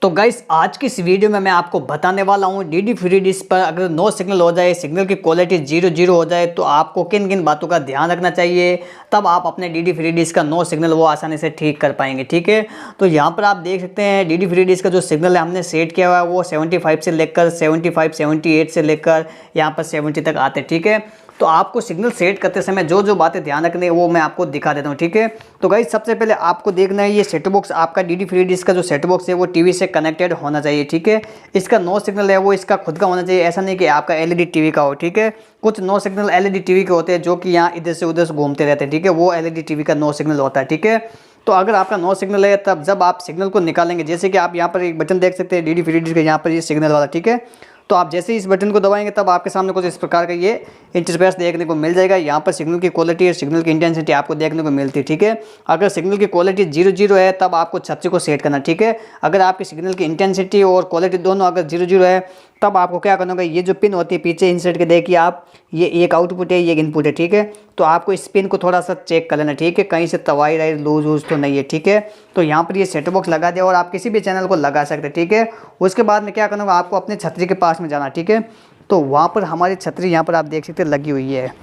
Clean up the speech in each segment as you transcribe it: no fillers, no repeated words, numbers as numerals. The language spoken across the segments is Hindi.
तो गाइस आज की इस वीडियो में मैं आपको बताने वाला हूँ डीडी फ्री डिश पर अगर नो सिग्नल हो जाए, सिग्नल की क्वालिटी 0 हो जाए तो आपको किन किन बातों का ध्यान रखना चाहिए, तब आप अपने डीडी फ्री डिश का नो सिग्नल वो आसानी से ठीक कर पाएंगे। ठीक है, तो यहाँ पर आप देख सकते हैं डीडी फ्री डिश का जो सिग्नल है हमने सेट किया हुआ है वो 75 से लेकर 78 से लेकर यहाँ पर 70 तक आते हैं। ठीक है, तो आपको सिग्नल सेट करते समय जो जो बातें ध्यान रखनी है वो मैं आपको दिखा देता हूँ। ठीक है, तो गाइस सबसे पहले आपको देखना है ये सेट बॉक्स, आपका डीडी फ्री डिश का जो सेट बॉक्स है वो टीवी से कनेक्टेड होना चाहिए। ठीक है, इसका नो सिग्नल है वो इसका खुद का होना चाहिए, ऐसा नहीं कि आपका एलईडी टीवी का हो। ठीक है, कुछ नो सिग्नल एलईडी टीवी के होते हैं जो कि यहाँ इधर से उधर घूमते रहते हैं। ठीक है, वो एलईडी टीवी का नो सिग्नल होता है। ठीक है, तो अगर आपका नो सिग्नल है तब जब आप सिग्नल को निकालेंगे, जैसे कि आप यहाँ पर एक बटन देख सकते हैं डीडी फ्री डिश का, यहाँ पर ये सिग्नल वाला। ठीक है, तो आप जैसे ही इस बटन को दबाएंगे तब आपके सामने कुछ इस प्रकार का ये इंटरफेस देखने को मिल जाएगा। यहाँ पर सिग्नल की क्वालिटी और सिग्नल की इंटेंसिटी आपको देखने को मिलती है। ठीक है, अगर सिग्नल की क्वालिटी 0 है तब आपको 36 को सेट करना। ठीक है, अगर आपकी सिग्नल की इंटेंसिटी और क्वालिटी दोनों अगर 0 है तब आपको क्या करना होगा, ये जो पिन होती है पीछे इंसर्ट के देखिए आप, ये एक आउटपुट है, ये एक इनपुट है। ठीक है, तो आपको इस पिन को थोड़ा सा चेक कर लेना। ठीक है, कहीं से तवाई राई लूज वूज तो नहीं है। ठीक है, तो यहाँ पर ये सेट बॉक्स लगा दिया और आप किसी भी चैनल को लगा सकते हैं। ठीक है, उसके बाद में क्या करना होगा, आपको अपने छतरी के पास में जाना। ठीक है, तो वहाँ पर हमारी छतरी यहाँ पर आप देख सकते हैं लगी हुई है।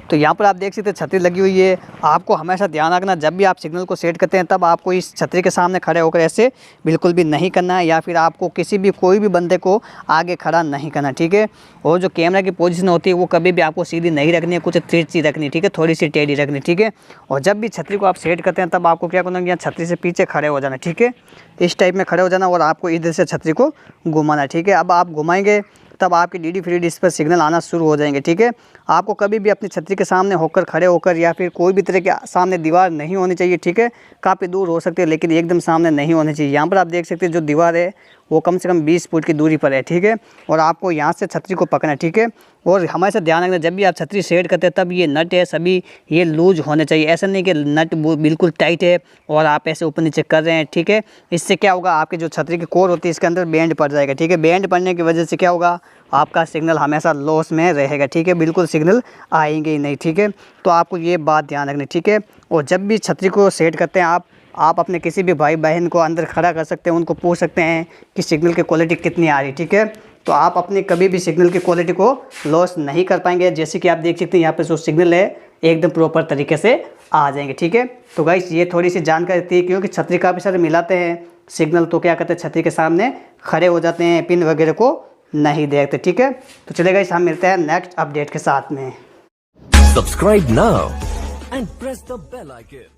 तो यहाँ पर आप देख सकते हैं छतरी लगी हुई है। आपको हमेशा ध्यान रखना जब भी आप सिग्नल को सेट करते हैं तब आपको इस छतरी के सामने खड़े होकर ऐसे बिल्कुल भी नहीं करना है, या फिर आपको कोई भी बंदे को आगे खड़ा नहीं करना। ठीक है, और जो कैमरा की पोजीशन होती है वो कभी भी आपको सीधी नहीं रखनी है, कुछ तिरछी रखनी है। ठीक है, थोड़ी सी टेढ़ी रखनी। ठीक है, और जब भी छतरी को आप सेट करते हैं तब आपको क्या करना है, यहाँ छतरी से पीछे खड़े हो जाना। ठीक है, इस टाइप में खड़े हो जाना और आपको इधर से छतरी को घुमाना। ठीक है, अब आप घुमाएंगे तब आपकी डीडी फ्री डिश पर सिग्नल आना शुरू हो जाएंगे। ठीक है, आपको कभी भी अपनी छतरी के सामने होकर खड़े होकर या फिर कोई भी तरह के सामने दीवार नहीं होनी चाहिए। ठीक है, काफ़ी दूर हो सकती है लेकिन एकदम सामने नहीं होनी चाहिए। यहाँ पर आप देख सकते हैं जो दीवार है वो कम से कम 20 फुट की दूरी पर है। ठीक है, और आपको यहाँ से छतरी को पकड़ना है। ठीक है, और हमेशा ध्यान रखना जब भी आप छतरी सेट करते हैं तब ये नट है सभी ये लूज होने चाहिए। ऐसा नहीं कि नट बिल्कुल टाइट है और आप ऐसे ऊपर नीचे कर रहे हैं। ठीक है, इससे क्या होगा, आपके जो छतरी की कोर होती है इसके अंदर बैंड पड़ जाएगा। ठीक है, बैंड पड़ने की वजह से क्या होगा, आपका सिग्नल हमेशा लॉस में रहेगा। ठीक है, बिल्कुल सिग्नल आएंगे ही नहीं। ठीक है, तो आपको ये बात ध्यान रखनी। ठीक है, और जब भी छतरी को सेट करते हैं आप अपने किसी भी भाई बहन को अंदर खड़ा कर सकते हैं, उनको पूछ सकते हैं कि सिग्नल की क्वालिटी कितनी आ रही। ठीक है, तो आप अपने कभी भी सिग्नल की क्वालिटी को लॉस नहीं कर पाएंगे। जैसे कि आप देख सकते हैं यहाँ पे जो सिग्नल है एकदम प्रॉपर तरीके से आ जाएंगे। ठीक है, तो गाइस ये थोड़ी सी जानकारी थी, क्योंकि छतरी काफ़ी सारे मिलाते हैं सिग्नल तो क्या करते हैं छतरी के सामने खड़े हो जाते हैं, पिन वगैरह को नहीं देखते। ठीक है, तो चलेगा इस हम मिलते हैं नेक्स्ट अपडेट के साथ में। Subscribe now and press the bell icon.